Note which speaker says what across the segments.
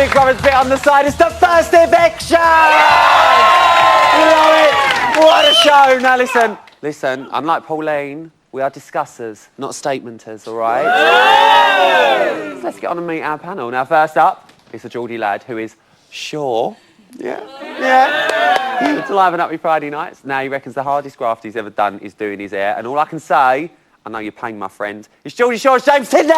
Speaker 1: Big Brother's bit on the side. It's the first eviction! Love it! What a show! Now listen, unlike Pauline, we are discussers, not statementers, all right? So let's get on and meet our panel. Now, first up, it's a Geordie lad who is sure. Yeah. To liven up your Friday nights. Now he reckons the hardest graft he's ever done is doing his hair. And all I can say, I know you're pain, my friend, it's Geordie Shore's James Tidley!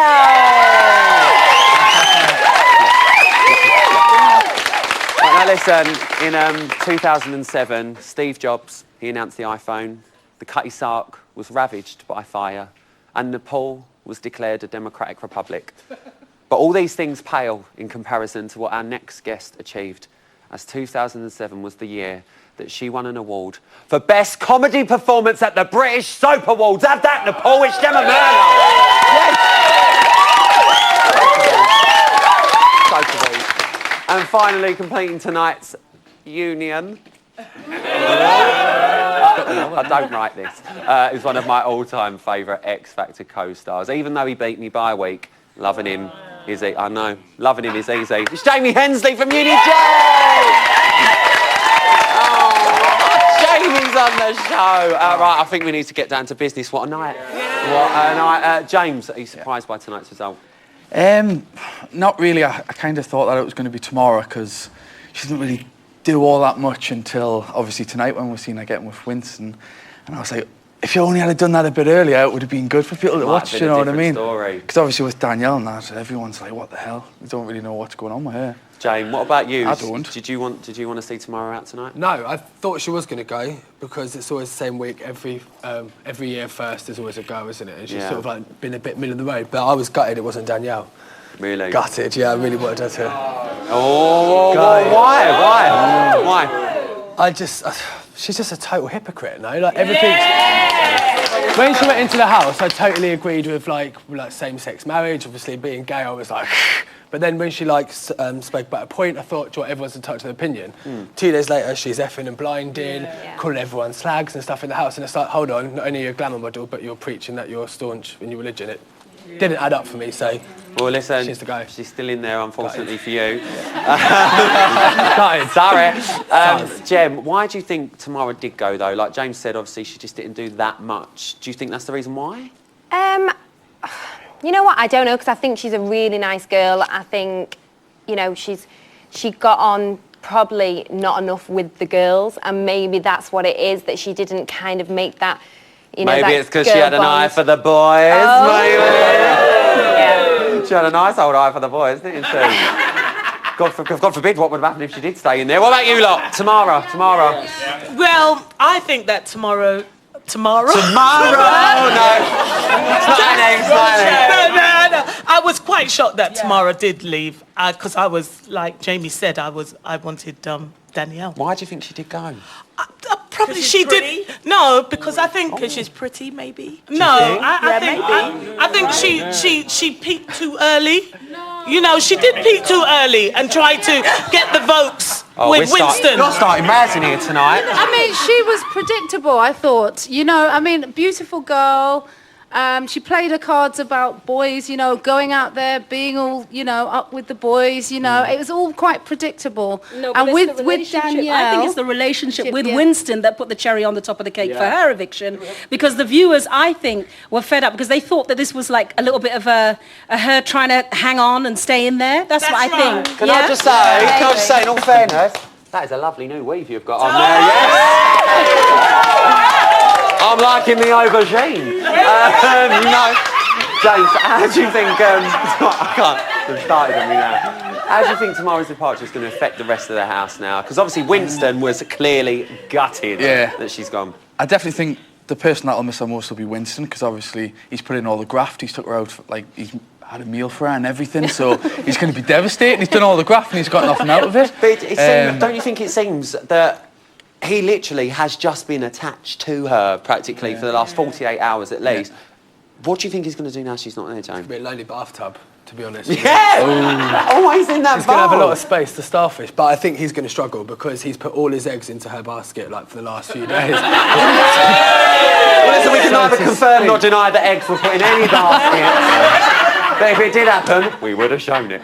Speaker 1: Now listen, in 2007, Steve Jobs, he announced the iPhone. The Cutty Sark was ravaged by fire. And Nepal was declared a democratic republic. But all these things pale in comparison to what our next guest achieved, as 2007 was the year that she won an award for Best Comedy Performance at the British Soap Awards. Have that, Nepal, it's Gemma Murdoch. Yes. And finally, completing tonight's union. I don't write this. Is one of my all-time favourite X Factor co-stars. Even though he beat me by a week, loving him is easy. I know, loving him is easy. It's Jamie Hensley from Uni J! Jamie's on the show. Right, I think we need to get down to business. What a night. What a night. James, are you surprised by tonight's result?
Speaker 2: Not really. I kind of thought that it was going to be tomorrow because she didn't really do all that much until obviously tonight when we're seeing her getting with Winston. And I was like, if you only had done that a bit earlier, it would have been good for people to watch, you know what I mean? Because obviously with Danielle and that, everyone's like, what the hell? We don't really know what's going on with her.
Speaker 1: Jane, what about you?
Speaker 2: I don't.
Speaker 1: Did you want to see Tamara out tonight?
Speaker 3: No, I thought she was going to go because it's always the same week. Every year first there's always a go, isn't it? And she's sort of like been a bit middle of the road. But I was gutted it wasn't Danielle.
Speaker 1: Really?
Speaker 3: Gutted, yeah, I really wanted her to.
Speaker 1: Oh, why?
Speaker 3: She's just a total hypocrite, no? Like everything. When she went into the house, I totally agreed with like same-sex marriage. Obviously, being gay, I was like. But then when she spoke about a point, I thought, everyone's entitled to an opinion. 2 days later, she's effing and blinding, calling everyone slags and stuff in the house, and it's like, hold on, not only are you a glamour model, but you're preaching that you're staunch in your religion. It didn't add up for me, so.
Speaker 1: Well, listen,
Speaker 3: she's the guy.
Speaker 1: She's still in there, unfortunately for you.
Speaker 3: Sorry.
Speaker 1: Jem, why do you think Tamara did go, though? Like James said, obviously, she just didn't do that much. Do you think that's the reason why?
Speaker 4: You know what? I don't know, because I think she's a really nice girl. I think, you know, she got on probably not enough with the girls, and maybe that's what it is, that she didn't kind of make that, you know,
Speaker 1: maybe
Speaker 4: that
Speaker 1: it's because she had an eye for the boys.
Speaker 4: Oh.
Speaker 1: Maybe. She had a nice old eye for the boys, didn't she? God forbid what would have happened if she did stay in there. What about you lot? Tamara.
Speaker 5: Well, I think that tomorrow?
Speaker 1: Tomorrow? No. It's not an egg.
Speaker 5: No. I was quite shocked that Tamara did leave because I was, like Jamie said, I wanted Danielle.
Speaker 1: Why do you think she did go?
Speaker 5: Probably she did. No, because I think because she's pretty, maybe. I think she peaked too early. No. You know, she did peak too early and tried to get the votes with Winston.
Speaker 1: You're starting razzing here tonight.
Speaker 6: I mean, she was predictable, I thought. You know, I mean, beautiful girl. She played her cards about boys, you know, going out there, being all, you know, up with the boys, you know. It was all quite predictable.
Speaker 7: No, but
Speaker 6: and with Danielle,
Speaker 7: I think it's the relationship with Winston that put the cherry on the top of the cake for her eviction, because the viewers, I think, were fed up because they thought that this was like a little bit of her trying to hang on and stay in there. That's what I think.
Speaker 1: Can I just say, in all fairness, that is a lovely new weave you've got on there, yes? I'm liking the aubergine. You know, James, how do you think... I can't. They've started on me now. How do you think Tamara's departure is going to affect the rest of the house now? Because obviously Winston was clearly gutted that she's gone.
Speaker 2: I definitely think the person that will miss her most will be Winston, because obviously he's put in all the graft. He's took her out, he's had a meal for her and everything, so he's going to be devastated. He's done all the graft and he's got nothing out of it.
Speaker 1: But don't you think it seems that he literally has just been attached to her practically for the last 48 hours at least? What do you think he's going to do now she's not there, James?
Speaker 3: It'll be a lonely bathtub, to be honest.
Speaker 1: Yeah! Always in that
Speaker 3: He's going to have a lot of space to starfish, but I think he's going to struggle because he's put all his eggs into her basket, like, for the last few days.
Speaker 1: Well, listen, we can neither confirm nor deny that eggs were put in any basket. But if it did happen, we would have shown it.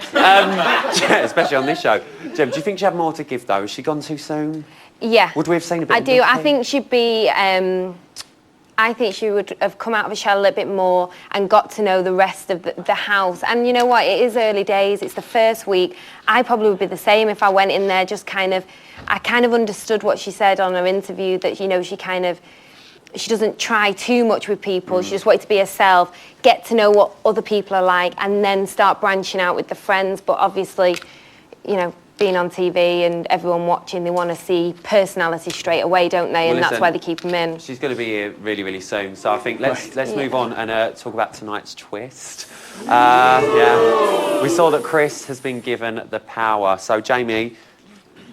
Speaker 1: Especially on this show. Jem, do you think she had more to give, though? Has she gone too soon?
Speaker 4: Yeah.
Speaker 1: Would we have seen a bit
Speaker 4: I
Speaker 1: of
Speaker 4: do. I
Speaker 1: Nikki?
Speaker 4: think she'd be... I think she would have come out of her shell a little bit more and got to know the rest of the house. And you know what? It is early days. It's the first week. I probably would be the same if I went in there just kind of... I kind of understood what she said on her interview, that, you know, she doesn't try too much with people. She just wanted to be herself, get to know what other people are like, and then start branching out with the friends. But obviously, you know, being on TV and everyone watching, they want to see personality straight away, don't they?
Speaker 1: Well,
Speaker 4: And that's
Speaker 1: listen,
Speaker 4: why they keep them in.
Speaker 1: She's going to be here really, really soon. So I think let's move on and talk about tonight's twist. Yeah. We saw that Chris has been given the power. So, Jamie,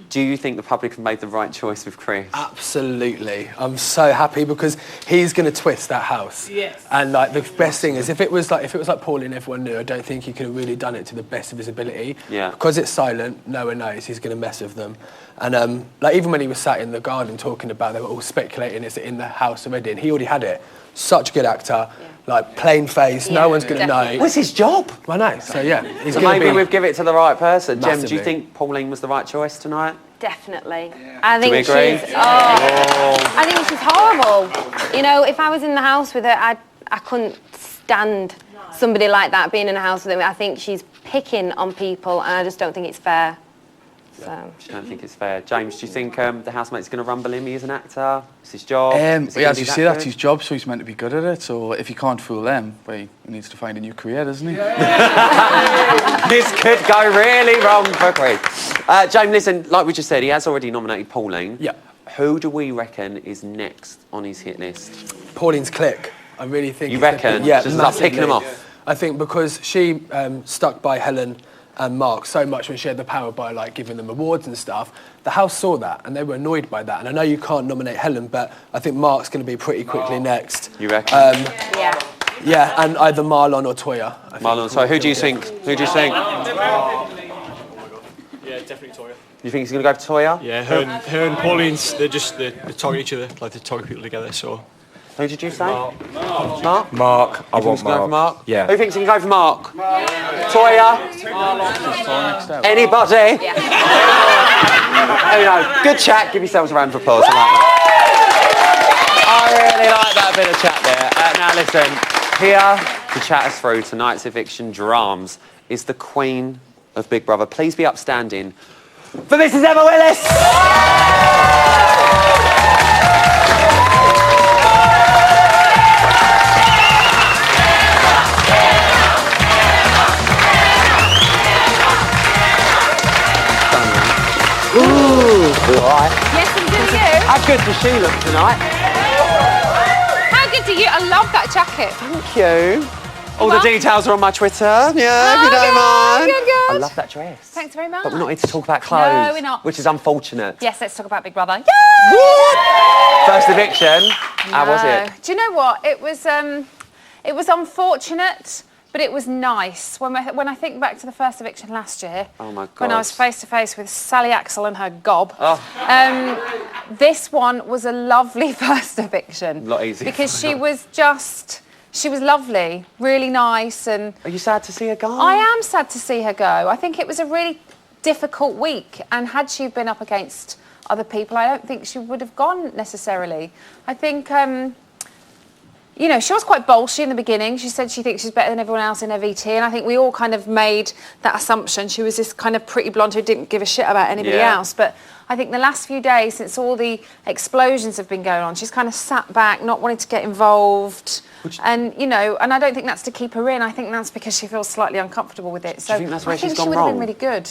Speaker 1: do you think the public have made the right choice with Chris?
Speaker 3: Absolutely. I'm so happy because he's going to twist that house.
Speaker 5: Yes.
Speaker 3: And like the best thing is if it was like Pauline, everyone knew, I don't think he could have really done it to the best of his ability.
Speaker 1: Yeah.
Speaker 3: Because it's silent, no one knows he's going to mess with them. And like even when he was sat in the garden talking about, they were all speculating, is it in the house already? And he already had it. Such a good actor. Like plain face, no one's going to know.
Speaker 1: What's his job?
Speaker 3: I know. So yeah, he's
Speaker 1: So
Speaker 3: going to
Speaker 1: maybe
Speaker 3: be
Speaker 1: we've given it to the right person. Jem, do
Speaker 3: Massively.
Speaker 1: you think Pauline was the right choice tonight?
Speaker 4: Definitely. I think
Speaker 1: we agree?
Speaker 4: she's... I think she's horrible. You know, if I was in the house with her, I couldn't stand somebody like that being in a house with him. I think she's picking on people, and I just don't think it's fair. So.
Speaker 1: I don't think it's fair. James, do you think the housemate's going to rumble him? He is an actor. It's his job. Is he
Speaker 2: Yeah,
Speaker 1: gonna
Speaker 2: as
Speaker 1: be
Speaker 2: you say, that's
Speaker 1: good?
Speaker 2: his job, so he's meant to be good at it. So if he can't fool them, well, he needs to find a new career, doesn't he?
Speaker 1: This could go really wrong for Chris. James, listen, like we just said, he has already nominated Pauline.
Speaker 3: Yeah.
Speaker 1: Who do we reckon is next on his hit list?
Speaker 3: Pauline's click. I really think.
Speaker 1: You
Speaker 3: it's
Speaker 1: reckon?
Speaker 3: Yeah,
Speaker 1: Just start picking them
Speaker 3: massively.
Speaker 1: off?
Speaker 3: I think because she stuck by Helen and Mark so much when she had the power by like giving them awards and stuff. The house saw that and they were annoyed by that. And I know you can't nominate Helen, but I think Mark's going to be pretty quickly next.
Speaker 1: You reckon?
Speaker 4: Yeah.
Speaker 3: Yeah, and either Marlon or Toya. I think.
Speaker 1: Marlon, sorry, who do you think? Who do you think?
Speaker 8: Yeah, definitely Toya.
Speaker 1: You think he's going to go for Toya?
Speaker 8: Yeah, her and Pauline's, they target each other, like they target people together, so...
Speaker 1: Who did you say? Mark?
Speaker 9: Mark, I
Speaker 1: You think
Speaker 9: want
Speaker 1: he's gonna go for Mark?
Speaker 9: Yeah.
Speaker 1: Who thinks he can go for Mark? Toya? Anybody? Who knows? Good chat. Give yourselves a round of applause. I like that. I really like that bit of chat there. Now listen, here to chat us through tonight's eviction dramas is the Queen of Big Brother. Please be upstanding for Mrs. Emma Willis.
Speaker 10: Yes, I'm good. You?
Speaker 1: How good does she look tonight?
Speaker 10: How good do you? I love that jacket.
Speaker 1: Thank you. All the
Speaker 10: Well-
Speaker 1: details are on my Twitter. Yeah, if you don't
Speaker 10: good,
Speaker 1: mind.
Speaker 10: good.
Speaker 1: I love that dress.
Speaker 10: Thanks very much.
Speaker 1: But we're not here to talk about clothes.
Speaker 10: No, we're not.
Speaker 1: Which is unfortunate.
Speaker 10: Yes, let's talk about Big Brother.
Speaker 1: First eviction. How was it?
Speaker 10: Do you know what? It was unfortunate, but it was nice. When I think back to the first eviction last year,
Speaker 1: Oh my
Speaker 10: when I
Speaker 1: God.
Speaker 10: was face to face with Sally Axel and her gob,
Speaker 1: Oh.
Speaker 10: this one was a lovely first eviction.
Speaker 1: A lot easier.
Speaker 10: Because she was lovely, really nice, and
Speaker 1: Are you sad to see her go?
Speaker 10: I am sad to see her go. I think it was a really difficult week, and had she been up against other people, I don't think she would have gone necessarily. I think, you know, she was quite bolshy in the beginning. She said she thinks she's better than everyone else in her VT, and I think we all kind of made that assumption. She was this kind of pretty blonde who didn't give a shit about anybody
Speaker 1: Yeah.
Speaker 10: else. But I think the last few days, since all the explosions have been going on, she's kind of sat back, not wanting to get involved. And, you know, and I don't think that's to keep her in. I think that's because she feels slightly uncomfortable with it. So
Speaker 1: you think that's where
Speaker 10: I think
Speaker 1: she's
Speaker 10: she
Speaker 1: gone
Speaker 10: would have been
Speaker 1: wrong?
Speaker 10: really good.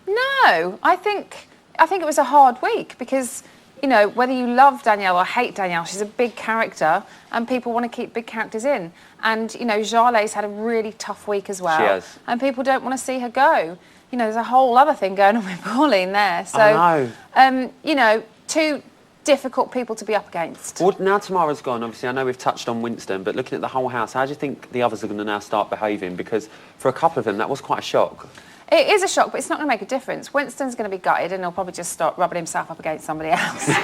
Speaker 10: No, I think it was a hard week because, you know, whether you love Danielle or hate Danielle, she's a big character and people want to keep big characters in. And, you know, Jarla's had a really tough week as well.
Speaker 1: She has.
Speaker 10: And people don't want to see her go. You know, there's a whole other thing going on with Pauline there. So,
Speaker 1: I
Speaker 10: you know, two difficult people to be up against.
Speaker 1: Well, now Tamara's gone, obviously, I know we've touched on Winston, but looking at the whole house, how do you think the others are going to now start behaving? Because for a couple of them, that was quite a shock.
Speaker 10: It is a shock, but it's not going to make a difference. Winston's going to be gutted and he'll probably just start rubbing himself up against somebody else.
Speaker 1: This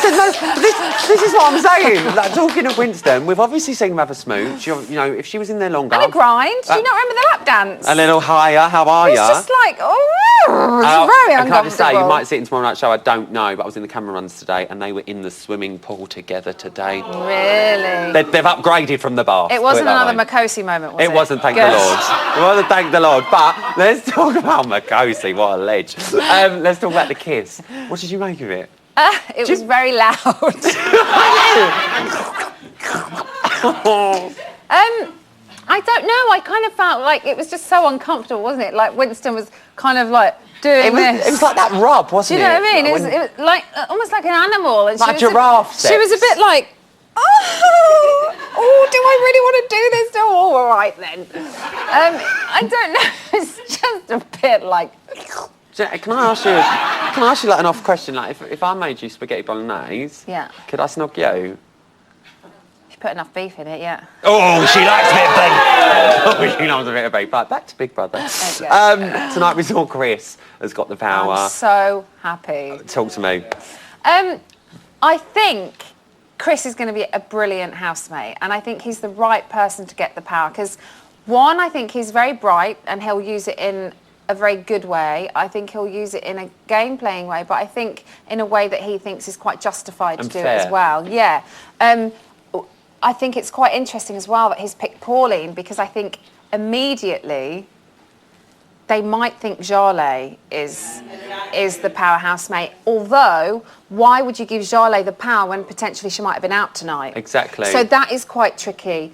Speaker 1: is what I'm saying. Like, talking of Winston, we've obviously seen him have a smooch. You know, if she was in there longer...
Speaker 10: And a grind. Do you not remember the lap dance?
Speaker 1: A little higher. How are you?
Speaker 10: It's just like, it's very uncomfortable.
Speaker 1: Can I just say, you might see it in tomorrow night's show, I don't know, but I was in the camera runs today and they were in the swimming pool together today.
Speaker 10: Really?
Speaker 1: They've upgraded from the bath.
Speaker 10: It wasn't another Makosi moment, was it?
Speaker 1: It wasn't, thank the Lord. It wasn't, thank the Lord. But let's talk about Makosi, what a ledge. Let's talk about the kiss. What did you make of it?
Speaker 10: It was very loud. I don't know. I kind of felt like it was just so uncomfortable, wasn't it? Like Winston was kind of like doing this.
Speaker 1: It was like that rub, wasn't it?
Speaker 10: Do you know what I mean? It was like almost like an animal. And
Speaker 1: like a giraffe.
Speaker 10: She was a bit like, oh, do I really want to do this? Oh, all right then. I don't know. It's just a bit like.
Speaker 1: Can I ask you like an off question? Like, if I made you spaghetti bolognese,
Speaker 10: yeah,
Speaker 1: could I snog you?
Speaker 10: If you put enough beef in it, yeah.
Speaker 1: Oh, she likes a bit of beef. Oh, she loves a bit of beef. But back to Big Brother. Tonight we saw Chris has got the power.
Speaker 10: I'm so happy.
Speaker 1: Talk to me.
Speaker 10: I think Chris is going to be a brilliant housemate, and I think he's the right person to get the power because, one, I think he's very bright and he'll use it in a very good way. I think he'll use it in a game-playing way, but I think in a way that he thinks is quite justified to do it as well. Yeah. I think it's quite interesting as well that he's picked Pauline because I think immediately they might think Jarlath is the power housemate. Although, why would you give Jarlath the power when potentially she might have been out tonight?
Speaker 1: Exactly.
Speaker 10: So that is quite tricky.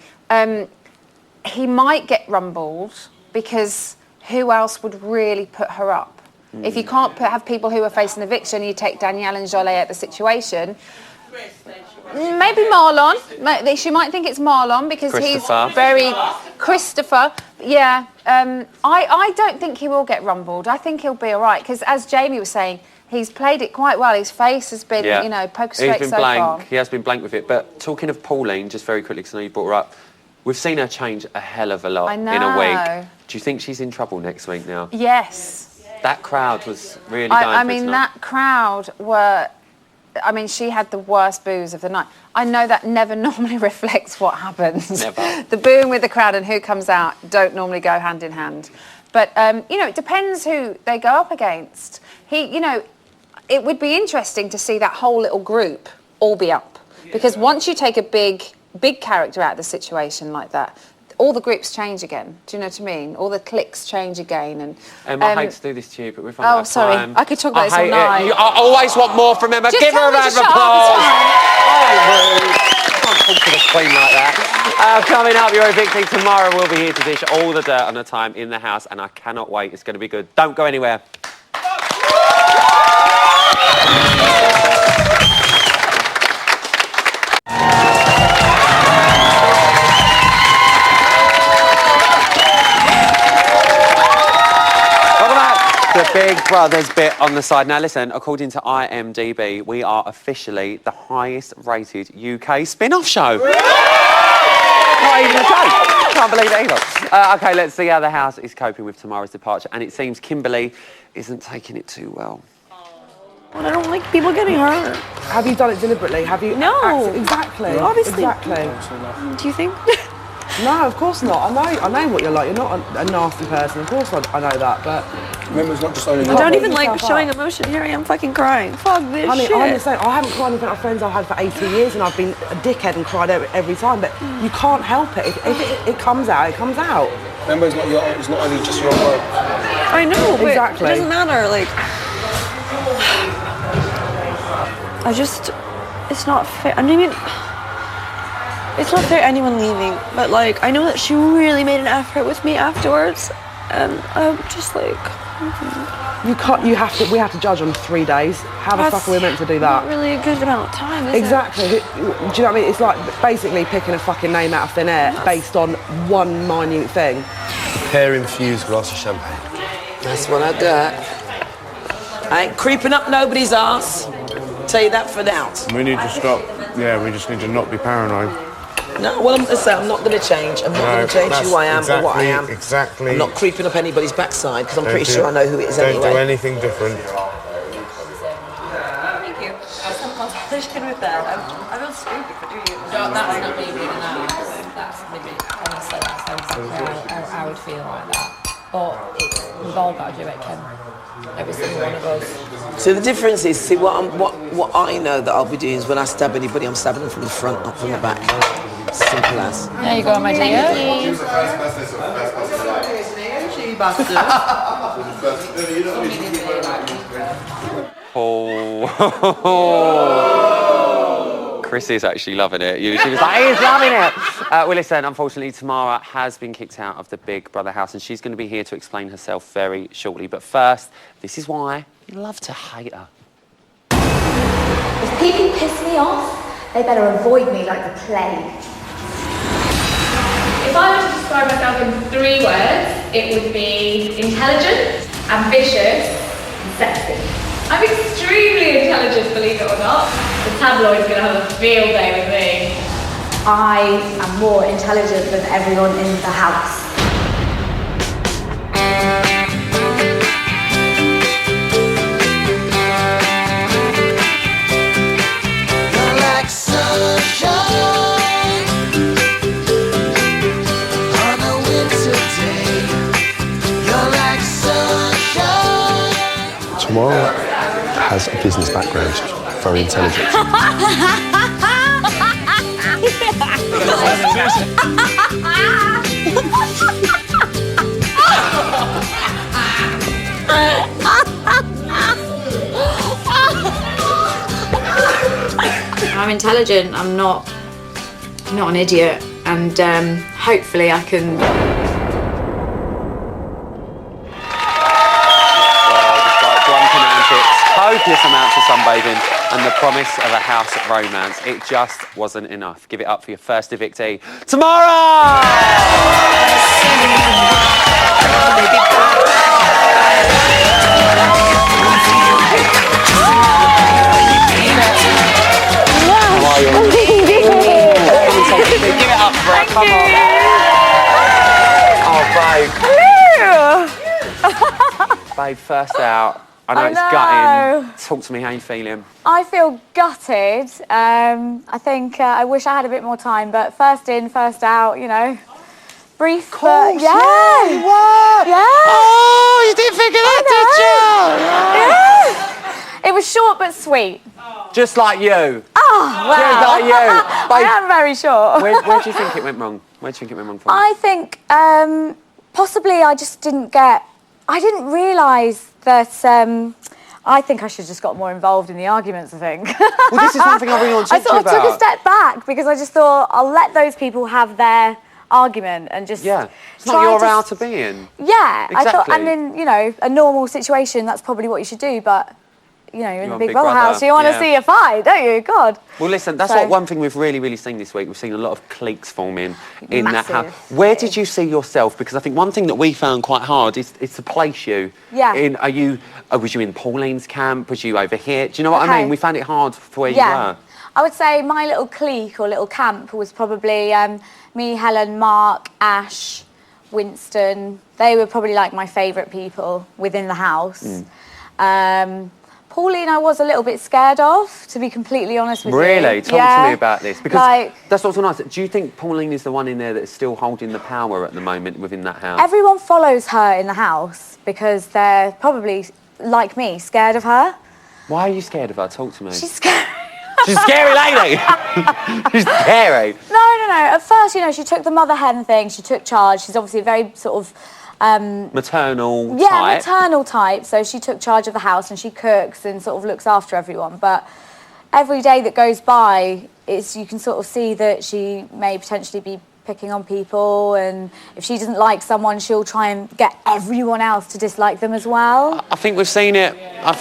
Speaker 10: He might get rumbled because who else would really put her up? If you can't have people who are facing eviction, you take Danielle and Jarlath out of the situation. Maybe Marlon. She might think it's Marlon because he's very... Christopher, yeah. I don't think he will get rumbled. I think he'll be all right because, as Jamie was saying, he's played it quite well. His face has been, poker straight so far.
Speaker 1: He has been blank with it. But talking of Pauline, just very quickly, because I know you brought her up, we've seen her change a hell of a lot in a week. Do you think she's in trouble next week now?
Speaker 10: Yes.
Speaker 1: That crowd was really going
Speaker 10: I mean, that crowd were... I mean, she had the worst boos of the night. I know that never normally reflects what happens.
Speaker 1: Never.
Speaker 10: The booing with the crowd and who comes out don't normally go hand in hand. But, it depends who they go up against. It would be interesting to see that whole little group all be up. Because once you take a big character out of the situation like that, all the groups change again. Do you know what I mean? All the cliques change again. And
Speaker 1: I hate to do this to you, but we've run out of time.
Speaker 10: I could talk about this all night.
Speaker 1: I always want more from Emma. Give her a round of applause. Can't talk to the queen like that. Coming up, you're evicting tomorrow. We'll be here to dish all the dirt on the time in the house, and I cannot wait. It's going to be good. Don't go anywhere. The Big Brothers bit on the side. Now listen, according to IMDb, we are officially the highest rated UK spin-off show. Not even a joke. Can't believe it either. Okay, let's see how the house is coping with tomorrow's departure. And it seems Kimberly isn't taking it too well.
Speaker 9: Well, I don't like people getting hurt.
Speaker 11: Have you done it deliberately? Have you?
Speaker 9: No.
Speaker 11: Exactly.
Speaker 9: Obviously.
Speaker 11: Exactly.
Speaker 9: Do you think?
Speaker 11: No, of course not. I know what you're like. You're not a nasty person. Of course I know that, but...
Speaker 8: Remember, it's not just only...
Speaker 9: I don't even like showing emotion. Here I am fucking crying. Fuck this shit.
Speaker 11: I'm the same. I haven't cried in front of friends I've had for 18 years and I've been a dickhead and cried every time, but you can't help it. If it comes out, it comes out.
Speaker 8: Remember, it's not only just your work.
Speaker 9: I know, but
Speaker 11: exactly.
Speaker 9: It doesn't matter, like... It's not fair. I mean... It's not fair anyone leaving, but like I know that she really made an effort with me afterwards, and I'm just like.
Speaker 11: You can't. You have to. We have to judge on 3 days. How the fuck are we meant to do that?
Speaker 9: Not really a good amount of time, is
Speaker 11: exactly. Do you know what I mean? It's like basically picking a fucking name out of thin air based on one minute thing.
Speaker 12: Pear-infused glass of champagne.
Speaker 13: That's what I got. I ain't creeping up nobody's ass. Tell you that for now.
Speaker 14: We need to stop. Yeah, we just need to not be paranoid.
Speaker 13: No, well, I'm not going to change. I'm not going to change who I am or what I am.
Speaker 12: Exactly.
Speaker 13: I'm not creeping up anybody's backside because I'm pretty
Speaker 12: do-
Speaker 13: sure I know who it is anyway.
Speaker 12: Don't do anything different.
Speaker 9: Thank you. I'll some consultation with that. I feel stupid for doing it.
Speaker 10: No, that's not me being an ass. That's maybe, honestly, that's exactly how I would feel like that. But we've all got to do it, Kim. Every single one of us.
Speaker 13: So the difference is, see, what I know that I'll be doing is when I stab anybody, I'm stabbing them from the front, not from the back. Simple as.
Speaker 10: There you go, my dear.
Speaker 1: Oh. Chris is actually loving it. She was like, he's loving it. Well, listen, unfortunately, Tamara has been kicked out of the Big Brother house and she's going to be here to explain herself very shortly. But first, this is why you love to hate her.
Speaker 14: If people piss me off, they better avoid me like the plague.
Speaker 15: If I were to describe myself in 3 words, it would be intelligent, ambitious, and sexy. I'm extremely intelligent, believe it or not. The tabloid's going to have a field day with me.
Speaker 14: I am more intelligent than everyone in the house.
Speaker 12: Tamara has a business background, very intelligent.
Speaker 14: I'm intelligent. I'm not an idiot, and hopefully I can.
Speaker 1: Copious amounts of sunbathing and the promise of a house of romance. It just wasn't enough. Give it up for your first evictee, Tamara! How are you? Give it up for her, come on. Oh, babe. Babe, first out. I know it's gutting. Talk to me, how you feeling?
Speaker 14: I feel gutted. I think I wish I had a bit more time, but first in, first out, you know. Brief.
Speaker 1: Course,
Speaker 14: yeah.
Speaker 1: You were.
Speaker 14: Yeah.
Speaker 1: Oh, you didn't figure that, did you?
Speaker 14: Yeah. It was short but sweet.
Speaker 1: Just like you.
Speaker 14: Oh, wow.
Speaker 1: Just like you.
Speaker 14: I am very short.
Speaker 1: Where do you think it went wrong? Where do you think it went wrong from?
Speaker 14: I think possibly I just didn't realise that I think I should have just got more involved in the arguments, I think.
Speaker 1: Well, this is one thing I really want to talk
Speaker 14: I sort of
Speaker 1: to you
Speaker 14: took a
Speaker 1: about.
Speaker 14: step back because I just thought I'll let those people have their argument and just
Speaker 1: it's not your route to be in.
Speaker 14: Yeah,
Speaker 1: exactly.
Speaker 14: I thought, and in a normal situation, that's probably what you should do, but you're in the Big Brother house, you want to see a fight, don't you? God.
Speaker 1: Well, listen, that's one thing we've really seen this week. We've seen a lot of cliques forming in that house. Where did you see yourself? Because I think one thing that we found quite hard is to place you.
Speaker 14: Yeah.
Speaker 1: Was you in Pauline's camp? Was you over here? Do you know what I mean? We found it hard for where you were.
Speaker 14: I would say my little clique or little camp was probably me, Helen, Mark, Ash, Winston. They were probably like my favourite people within the house. Pauline, I was a little bit scared of, to be completely honest with you.
Speaker 1: Really? Talk to me about this. Because that's what's so nice. Do you think Pauline is the one in there that's still holding the power at the moment within that house?
Speaker 14: Everyone follows her in the house because they're probably, like me, scared of her.
Speaker 1: Why are you scared of her? Talk to me.
Speaker 14: She's scary.
Speaker 1: She's a scary lady. She's scary.
Speaker 14: No. At first, she took the mother hen thing. She took charge. She's obviously very sort of...
Speaker 1: maternal type.
Speaker 14: Yeah, maternal type. So she took charge of the house and she cooks and sort of looks after everyone. But every day that goes by, you can sort of see that she may potentially be picking on people, and if she doesn't like someone, she'll try and get everyone else to dislike them as well.
Speaker 1: I think we've seen it. I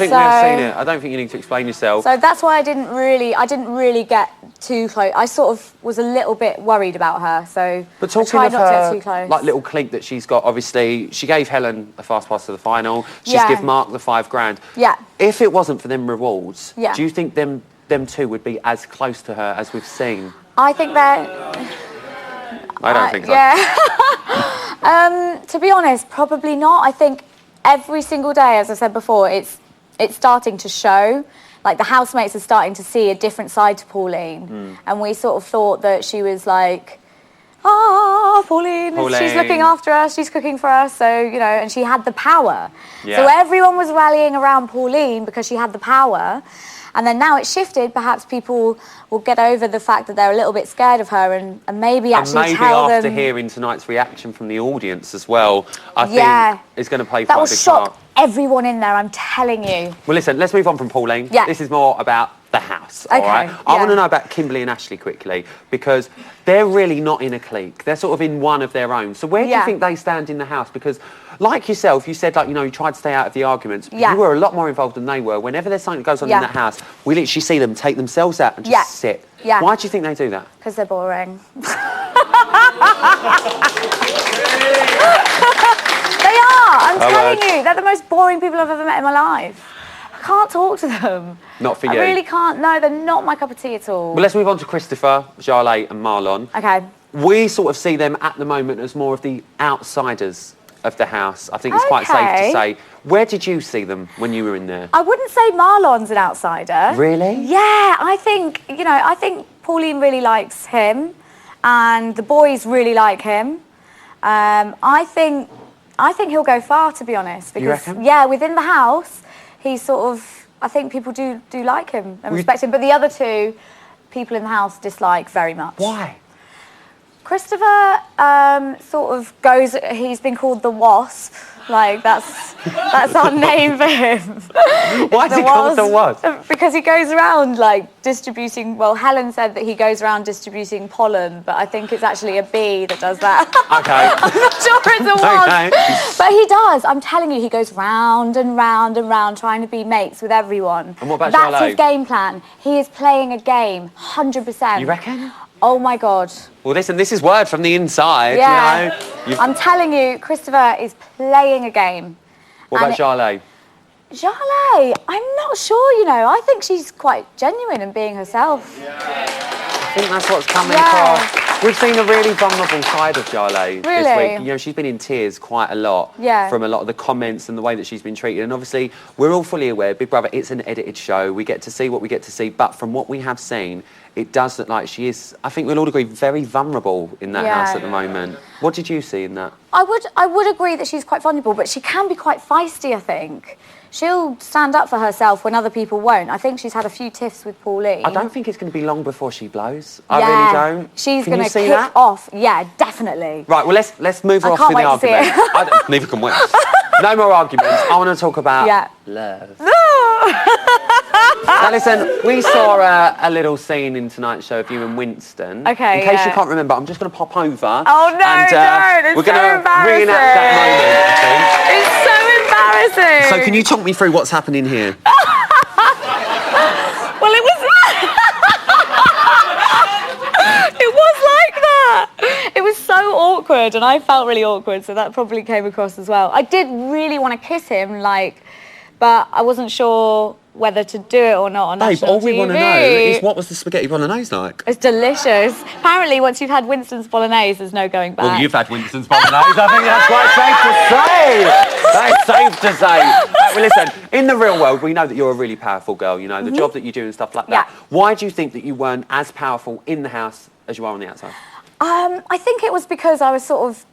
Speaker 1: don't think you need to explain yourself.
Speaker 14: So that's why I didn't really get too close. I sort of was a little bit worried about her, so
Speaker 1: but talking
Speaker 14: I tried
Speaker 1: of
Speaker 14: not to
Speaker 1: her,
Speaker 14: get too close.
Speaker 1: like little clique that she's got, obviously, she gave Helen a fast pass to the final. She's give Mark the $5,000.
Speaker 14: Yeah.
Speaker 1: If it wasn't for them rewards,
Speaker 14: yeah.
Speaker 1: do you think them two would be as close to her as we've seen?
Speaker 14: I think they're...
Speaker 1: I don't think so.
Speaker 14: Yeah. To be honest, probably not. I think every single day, as I said before, it's starting to show. Like the housemates are starting to see a different side to Pauline, and we sort of thought that she was like, Pauline, she's looking after us, she's cooking for us, so, you know, and she had the power.
Speaker 1: Yeah.
Speaker 14: So everyone was rallying around Pauline because she had the power. And then now it's shifted, perhaps people will get over the fact that they're a little bit scared of her and maybe actually tell them...
Speaker 1: after hearing tonight's reaction from the audience as well, I think it's going to play quite a big part.
Speaker 14: That will shock everyone in there, I'm telling you.
Speaker 1: Well, listen, let's move on from Pauline.
Speaker 14: Yeah.
Speaker 1: This is more about the house,
Speaker 14: Okay,
Speaker 1: all right? I want to know about Kimberly and Ashley quickly, because they're really not in a clique. They're sort of in one of their own. So where do you think they stand in the house? Because, like yourself, you said, like, you know, you tried to stay out of the arguments. But you were a lot more involved than they were. Whenever there's something that goes on in that house, we literally see them take themselves out and just sit.
Speaker 14: Yeah.
Speaker 1: Why do you think they do that?
Speaker 14: Because they're boring. They are, I'm telling you. They're the most boring people I've ever met in my life. I can't talk to them.
Speaker 1: Not for you.
Speaker 14: I really can't. No, they're not my cup of tea at all.
Speaker 1: Well, let's move on to Christopher, Jarlath and Marlon.
Speaker 14: Okay.
Speaker 1: We sort of see them at the moment as more of the outsiders of the house. I think it's quite safe to say. Where did you see them when you were in there?
Speaker 14: I wouldn't say Marlon's an outsider.
Speaker 1: Really?
Speaker 14: Yeah, I think, you know, I think Pauline really likes him and the boys really like him. I think he'll go far, to be honest. Because,
Speaker 1: you reckon?
Speaker 14: Yeah, within the house, he's sort of, I think people do like him and respect him. But the other two people in the house dislike very much.
Speaker 1: Why?
Speaker 14: Christopher sort of goes, he's been called the Wasp. Like, that's our name for him.
Speaker 1: Why is he called the Wasp?
Speaker 14: Because he goes around, like, distributing, well, Helen said that he goes around distributing pollen, but I think it's actually a bee that does that.
Speaker 1: Okay.
Speaker 14: I'm not sure it's a wasp. But he does. I'm telling you, he goes round and round and round trying to be mates with everyone.
Speaker 1: And what about
Speaker 14: That's
Speaker 1: Jarlath?
Speaker 14: his game plan. He is playing a game, 100%.
Speaker 1: You reckon?
Speaker 14: Oh, my God.
Speaker 1: Well, listen, this is word from the inside,
Speaker 14: Yeah.
Speaker 1: you know.
Speaker 14: I'm telling you, Christopher is playing a game.
Speaker 1: What about Jarlath?
Speaker 14: Jarlath, I'm not sure, you know. I think she's quite genuine and being herself.
Speaker 1: I think that's what's coming across. We've seen a really vulnerable side of Jarlath this
Speaker 14: Really?
Speaker 1: week. You know, she's been in tears quite a lot from a lot of the comments and the way that she's been treated. And obviously, we're all fully aware, Big Brother, it's an edited show. We get to see what we get to see. But from what we have seen, it does look like she is, I think we'll all agree, very vulnerable in that house at the moment. What did you see in that?
Speaker 14: I would agree that she's quite vulnerable, but she can be quite feisty, I think. She'll stand up for herself when other people won't. I think she's had a few tiffs with Pauline.
Speaker 1: I don't think it's going to be long before she blows. I really don't.
Speaker 14: She's
Speaker 1: Can
Speaker 14: going
Speaker 1: you
Speaker 14: to
Speaker 1: see
Speaker 14: kick
Speaker 1: that?
Speaker 14: off. Yeah, definitely.
Speaker 1: Right, well, let's move
Speaker 14: I
Speaker 1: off
Speaker 14: can't
Speaker 1: to the
Speaker 14: wait to see
Speaker 1: argument.
Speaker 14: it.
Speaker 1: Neither can we. No more arguments. I want to talk about love. Now, listen, we saw a little scene in tonight's show of you and Winston.
Speaker 14: Okay,
Speaker 1: In case you can't remember, I'm just going to pop over.
Speaker 14: Oh, no,
Speaker 1: and,
Speaker 14: don't. It's
Speaker 1: we're
Speaker 14: so
Speaker 1: going to reenact that moment, I think.
Speaker 14: It's so embarrassing.
Speaker 1: So can you talk me through what's happening here?
Speaker 14: Well, it was... It was like that. It was so awkward, and I felt really awkward, so that probably came across as well. I did really want to kiss him, like, but I wasn't sure whether to do it or not on
Speaker 1: Babe,
Speaker 14: national
Speaker 1: all we want to
Speaker 14: TV.
Speaker 1: know is what was the spaghetti bolognese like?
Speaker 14: It's delicious. Apparently, once you've had Winston's bolognese, there's no going back.
Speaker 1: Well, you've had Winston's bolognese. I think that's quite safe to say. That's safe to say. Well, listen, in the real world, we know that you're a really powerful girl, you know, the job that you do and stuff like that. Why do you think that you weren't as powerful in the house as you are on the outside?
Speaker 14: I think it was because I was sort of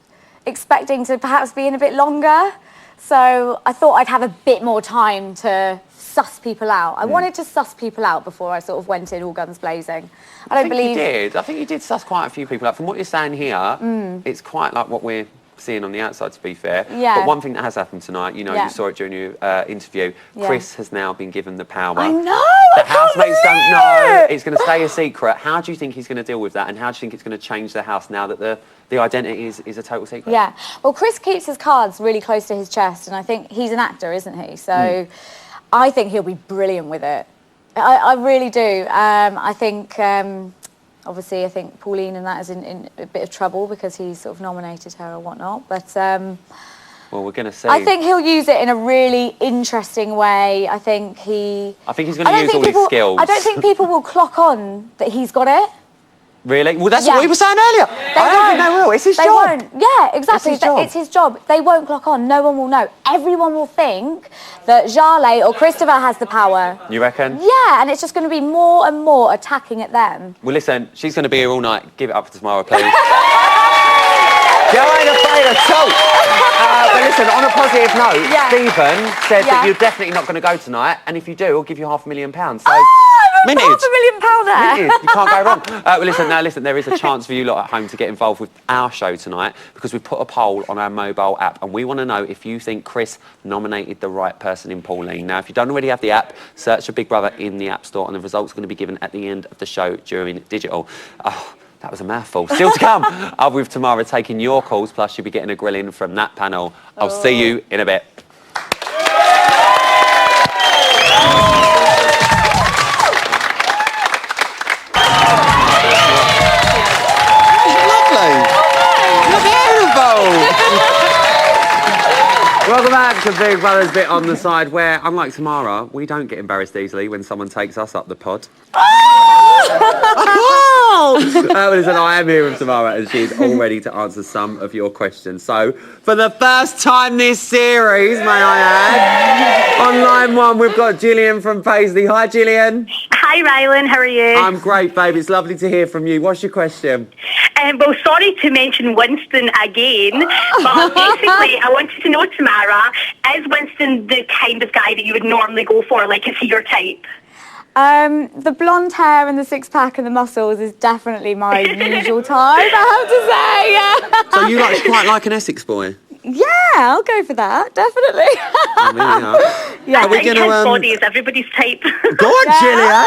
Speaker 14: expecting to perhaps be in a bit longer. So I thought I'd have a bit more time to suss people out. I wanted to suss people out before I sort of went in all guns blazing. I think you
Speaker 1: did. I think you did suss quite a few people out. From what you're saying here, it's quite like what we're seeing on the outside, to be fair.
Speaker 14: Yeah.
Speaker 1: But one thing that has happened tonight, you know, you saw it during your interview, Chris has now been given the power.
Speaker 14: I know!
Speaker 1: The housemates don't know. It's going to stay a secret. How do you think he's going to deal with that? And how do you think it's going to change the house now that the identity is a total secret?
Speaker 14: Yeah. Well, Chris keeps his cards really close to his chest, and I think he's an actor, isn't he? So I think he'll be brilliant with it. I really do. I think... obviously, I think Pauline and that is in a bit of trouble because he sort of nominated her or whatnot. But
Speaker 1: well, we're going to see.
Speaker 14: I think he'll use it in a really interesting way. I think he's
Speaker 1: going to use all his skills.
Speaker 14: I don't think people will clock on that he's got it.
Speaker 1: Really? Well, that's
Speaker 14: Yeah.
Speaker 1: what we were saying earlier. I don't think they will. It's his
Speaker 14: They
Speaker 1: job.
Speaker 14: won't. Yeah, exactly.
Speaker 1: It's his job.
Speaker 14: It's his job. They won't clock on. No one will know. Everyone will think that Jale or Christopher has the power.
Speaker 1: You reckon?
Speaker 14: Yeah, and it's just going to be more and more attacking at them.
Speaker 1: Well, listen, she's going to be here all night. Give it up for tomorrow, please. You ain't afraid at all. But listen, on a positive note, Stephen said that you're definitely not going to go tonight, and if you do, he'll give you £500,000. So, minted.
Speaker 14: £500,000 there.
Speaker 1: Minted. You can't go wrong. Well, listen, there is a chance for you lot at home to get involved with our show tonight because we've put a poll on our mobile app, and we want to know if you think Chris nominated the right person in Pauline. Now, if you don't already have the app, search for Big Brother in the App Store, and the results are going to be given at the end of the show during digital. Oh, that was a mouthful. Still to come. I'll be with Tamara taking your calls, plus you'll be getting a grilling from that panel. I'll see you in a bit. Welcome back to Big Brother's Bit on the Side, where, unlike Tamara, we don't get embarrassed easily when someone takes us up the pod. Listen, I am here with Tamara, and she's all ready to answer some of your questions. So, for the first time this series, may I add, on line one, we've got Gillian from Paisley. Hi, Gillian.
Speaker 16: Hi, Rylan. How are you?
Speaker 1: I'm great, babe. It's lovely to hear from you. What's your question?
Speaker 16: Well, sorry to mention Winston again, but basically I wanted to know, Tamara, is Winston the kind of guy that you would normally go for? Like, is he your type?
Speaker 14: The blonde hair and the six-pack and the muscles is definitely my usual type, I have to say, yeah.
Speaker 1: So you quite like an Essex boy?
Speaker 14: Yeah, I'll go for that, definitely.
Speaker 1: I mean,
Speaker 14: Yeah.
Speaker 1: Are we
Speaker 16: I think
Speaker 1: gonna,
Speaker 16: his body is everybody's type.
Speaker 1: Go on, Gillian!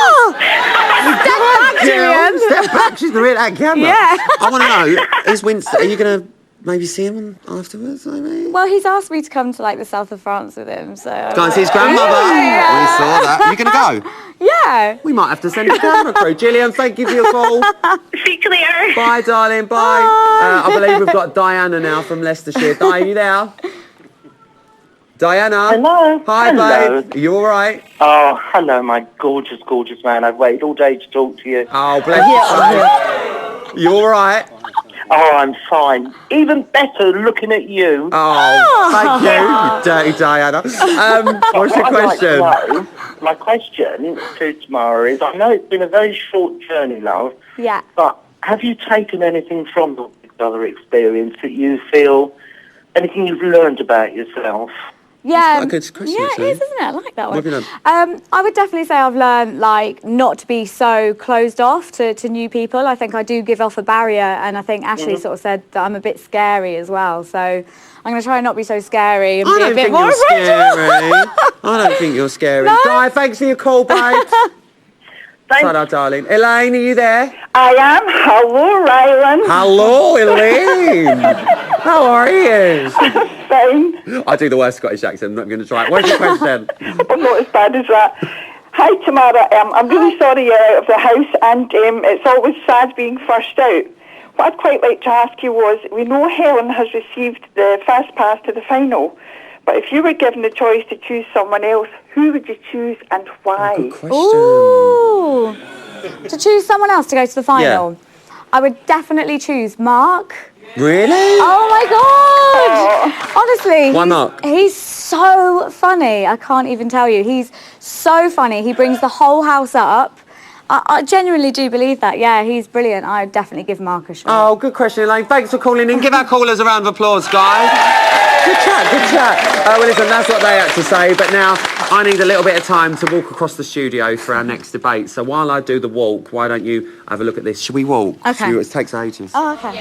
Speaker 14: Step back, Gillian!
Speaker 1: Step back, she's the real that camera.
Speaker 14: Yeah.
Speaker 1: I want to know, is Winston, are you going to maybe see him afterwards, maybe?
Speaker 14: Well, he's asked me to come to, like, the south of France with him, so...
Speaker 1: Go and see his grandmother.
Speaker 14: Yeah.
Speaker 1: We saw that. Are you going to go?
Speaker 14: Yeah.
Speaker 1: We might have to send a camera crew. Gillian, thank you for your call.
Speaker 16: See you later.
Speaker 1: Bye, darling. Bye. I believe we've got Diana now from Leicestershire. Di, are you there? Diana?
Speaker 17: Hello.
Speaker 1: Hi,
Speaker 17: Hello.
Speaker 1: babe. Are you all right?
Speaker 17: Oh, hello, my gorgeous, gorgeous man. I've waited all day to talk to you.
Speaker 1: Oh, bless you. You all right?
Speaker 17: Oh, I'm fine. Even better looking at you.
Speaker 1: Oh, thank you, you dirty Diana. What's your question?
Speaker 17: My question to Tamara is, I know it's been a very short journey, love,
Speaker 14: Yeah.
Speaker 17: but have you taken anything from the Big Brother experience that you feel, anything you've learned about yourself?
Speaker 14: Yeah,
Speaker 1: That's quite a good question,
Speaker 14: yeah, it
Speaker 1: actually.
Speaker 14: is, isn't it? I like that
Speaker 1: What
Speaker 14: one.
Speaker 1: have you learned?
Speaker 14: I would definitely say I've learned, like, not to be so closed off to new people. I think I do give off a barrier, and I think Ashley sort of said that I'm a bit scary as well. So I'm going to try and not be so scary and be a bit more
Speaker 1: scary. I don't think you're scary.
Speaker 14: No?
Speaker 1: Di, thanks for your call, babe. Ta-da, darling. Elaine, are you there?
Speaker 18: I am. Hello, Rylan.
Speaker 1: Hello, Elaine. How are you?
Speaker 18: Fine.
Speaker 1: I do the worst Scottish accent. I'm not going to try it. What's your question?
Speaker 18: I'm not as bad as that. Hi, Tamara. I'm really sorry you're out of the house, and it's always sad being first out. What I'd quite like to ask you was, we know Helen has received the fast pass to the final, but if you were given the choice to choose someone else, who would you choose and why?
Speaker 1: Good question.
Speaker 14: Ooh. To choose someone else to go to the final, I would definitely choose Mark.
Speaker 1: Really?
Speaker 14: Oh my God! Honestly,
Speaker 1: Why Mark?
Speaker 14: He's so funny. I can't even tell you. He's so funny. He brings the whole house up. I genuinely do believe that. Yeah, he's brilliant. I would definitely give Mark a shot.
Speaker 1: Oh, good question, Elaine. Thanks for calling in. Give our callers a round of applause, guys. Good chat, good chat. Well, listen, that's what they had to say. But now I need a little bit of time to walk across the studio for our next debate. So while I do the walk, why don't you have a look at this? Should we walk?
Speaker 14: Okay.
Speaker 1: It takes ages.
Speaker 14: Oh, okay.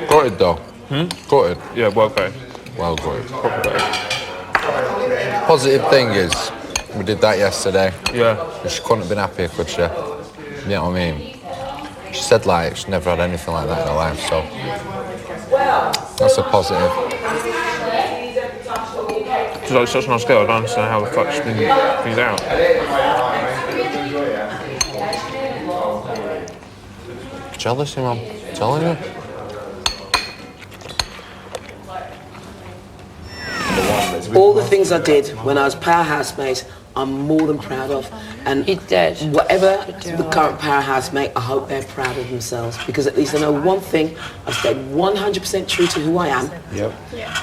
Speaker 19: Got it, though. Got it.
Speaker 8: Yeah, well played.
Speaker 19: Well got it. Positive thing is, we did that yesterday.
Speaker 8: Yeah.
Speaker 19: She couldn't have been happier, could she? You know what I mean? She said, like, she's never had anything like that in her life, so that's a positive.
Speaker 8: She's like such a nice girl. I don't understand how the fuck she's been things out.
Speaker 19: Jealousy, man. I'm telling you.
Speaker 13: All the things I did when I was power housemate, I'm more than proud of. And
Speaker 9: It did.
Speaker 13: whatever the current powerhouse make, I hope they're proud of themselves, because at least I know one thing, I've stayed 100% true to who I am.
Speaker 12: Yep.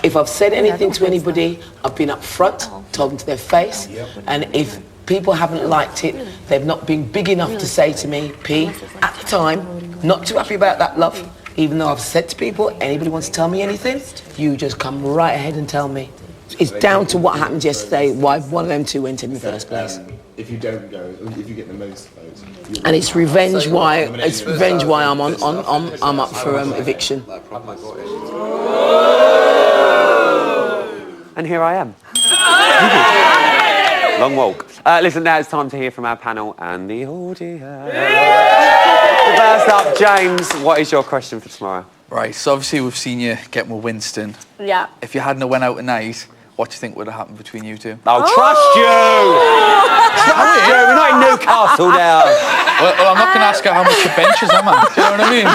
Speaker 13: If I've said anything to anybody, I've been up front, told them to their face, and if people haven't liked it, they've not been big enough to say to me, P, at the time, not too happy about that, love. Even though I've said to people, anybody wants to tell me anything, you just come right ahead and tell me. It's down to what happened yesterday, why one of them two went in the first place.
Speaker 12: If you don't go, if you get the most votes.
Speaker 13: And it's revenge why I'm I'm up for eviction.
Speaker 1: And here I am. Long walk. Listen, now it's time to hear from our panel and the audience. First up, James, what is your question for tomorrow?
Speaker 2: Right, so obviously we've seen you getting with Winston.
Speaker 14: Yeah.
Speaker 2: If you hadn't went out tonight, what do you think would have happened between you two?
Speaker 1: I'll trust you! Trust you! We're not in Newcastle now.
Speaker 2: Well, I'm not going to ask her how much your bench is, am I? Do you know what I mean?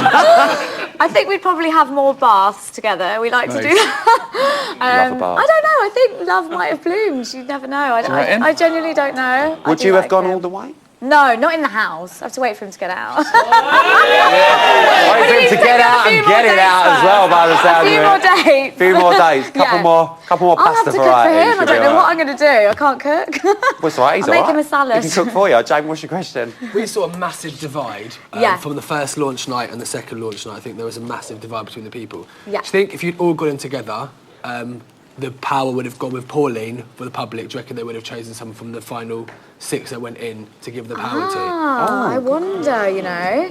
Speaker 14: I think we'd probably have more baths together. We like to do that.
Speaker 1: Love a bath.
Speaker 14: I don't know. I think love might have bloomed. You never know. I genuinely don't know.
Speaker 1: Would you have gone all the way?
Speaker 14: No, not in the house. I have to wait for him to get out.
Speaker 1: Wait for him to get out and get it out as well, by the sound of it.
Speaker 14: A few more dates.
Speaker 1: Few more days. Couple more
Speaker 14: I'll have
Speaker 1: pasta
Speaker 14: to cook for
Speaker 1: varieties.
Speaker 14: him. I don't know what I'm going to do. I can't cook.
Speaker 1: Well, it's all right. He's
Speaker 14: I'll
Speaker 1: all
Speaker 14: make him
Speaker 1: right.
Speaker 14: a salad.
Speaker 1: He can cook for you. James, what's your question?
Speaker 3: We saw a massive divide
Speaker 14: Yeah.
Speaker 3: from the first launch night and the second launch night. I think there was a massive divide between the people.
Speaker 14: Yeah.
Speaker 3: Do you think if you'd all got in together, the power would have gone with Pauline for the public? Do you reckon they would have chosen someone from the final 6 that went in to give the power to?
Speaker 14: I wonder, you know.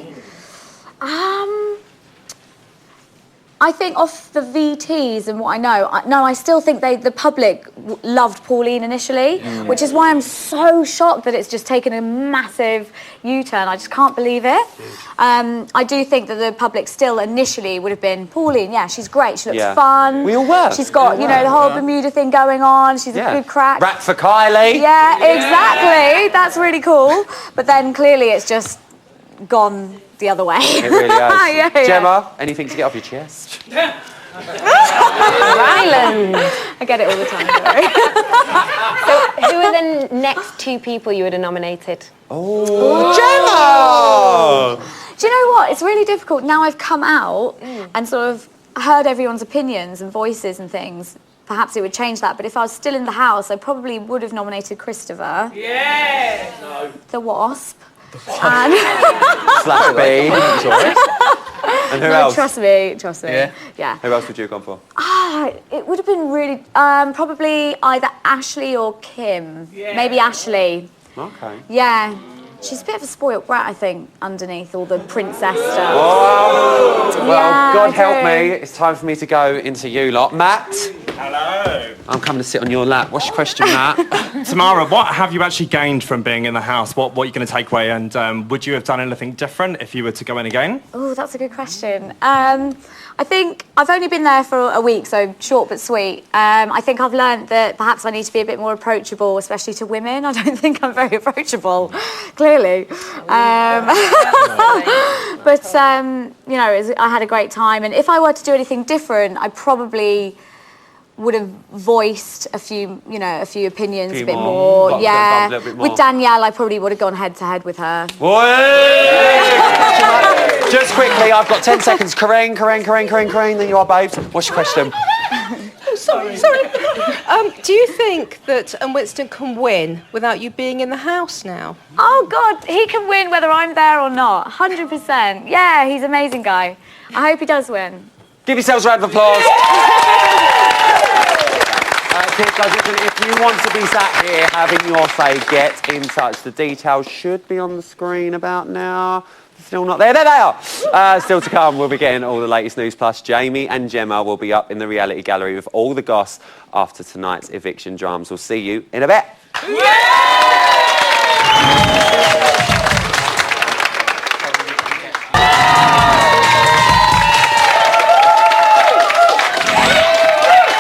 Speaker 14: I think off the VTs and what I know, I still think the public loved Pauline initially, which is why I'm so shocked that it's just taken a massive U-turn. I just can't believe it. I do think that the public still initially would have been Pauline. Yeah, she's great. She looks fun.
Speaker 1: We all were.
Speaker 14: She's got, you know, the whole Bermuda thing going on. She's a good crack.
Speaker 1: Rat for Kylie.
Speaker 14: Yeah, exactly. That's really cool. But then clearly it's just gone the other way.
Speaker 1: It really has.
Speaker 14: yeah.
Speaker 1: Gemma, anything to get off your chest?
Speaker 14: Ryland. I get it all the time.
Speaker 4: So, who are the next 2 people you would have nominated?
Speaker 1: Gemma!
Speaker 14: Do you know what? It's really difficult. Now I've come out and sort of heard everyone's opinions and voices and things. Perhaps it would change that. But if I was still in the house, I probably would have nominated Christopher.
Speaker 5: Yeah. No.
Speaker 14: The Wasp. And
Speaker 1: Slash B. And who else?
Speaker 14: Trust me. Yeah.
Speaker 1: Who else would you have gone for?
Speaker 14: It would have been really probably either Ashley or Kim.
Speaker 5: Yeah.
Speaker 14: Maybe Ashley.
Speaker 1: Okay.
Speaker 14: Yeah. She's a bit of a spoilt brat, I think, underneath all the princess stuff.
Speaker 1: Well,
Speaker 14: Yeah,
Speaker 1: God
Speaker 14: I
Speaker 1: help
Speaker 14: do.
Speaker 1: me. It's time for me to go into you lot. Matt.
Speaker 20: Hello.
Speaker 1: I'm coming to sit on your lap. What's your question, Matt?
Speaker 20: Tamara, what have you actually gained from being in the house? What are you going to take away? And would you have done anything different if you were to go in again?
Speaker 14: Oh, that's a good question. I think I've only been there for a week, so short but sweet. I think I've learned that perhaps I need to be a bit more approachable, especially to women. I don't think I'm very approachable, clearly. But, you know, I had a great time. And if I were to do anything different, I probably would have voiced a few opinions a bit more.
Speaker 1: Got
Speaker 14: Yeah.
Speaker 1: a little bit more.
Speaker 14: With Danielle, I probably would have gone head to head with her.
Speaker 1: Just quickly, I've got 10 seconds. Corinne, then you are babes. What's your question?
Speaker 21: Sorry. Do you think that Winston can win without you being in the house now?
Speaker 14: Oh, God, he can win whether I'm there or not. 100%. Yeah, he's an amazing guy. I hope he does win.
Speaker 1: Give yourselves a round of applause. Kids, if you want to be sat here having your say, get in touch. The details should be on the screen about now. Still not there. There they are. Still to come, we'll be getting all the latest news. Plus, Jamie and Gemma will be up in the reality gallery with all the goss after tonight's eviction dramas. We'll see you in a bit.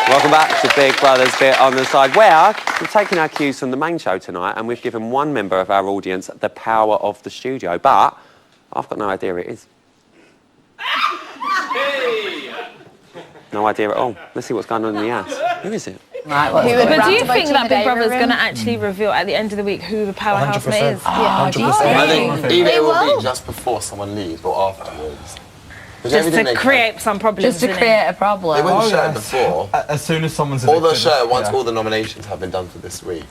Speaker 1: Welcome back to Big Brother's Bit on the Side, where we've taken our cues from the main show tonight and we've given one member of our audience the power of the studio, but I've got no idea who it is. No idea at all. Let's see what's going on in the house. Who is it?
Speaker 10: Right,
Speaker 6: But do you think that Big Brother's going to actually reveal at the end of the week who the powerhouse mate is?
Speaker 12: 100%. I think either it will be just before someone leaves or afterwards.
Speaker 6: Just to create some problems.
Speaker 10: Just to create a problem.
Speaker 12: They wouldn't share it before.
Speaker 20: As soon as someone's
Speaker 12: Or they'll
Speaker 20: evicted,
Speaker 12: share it once
Speaker 20: yeah.
Speaker 12: all the nominations have been done for this week.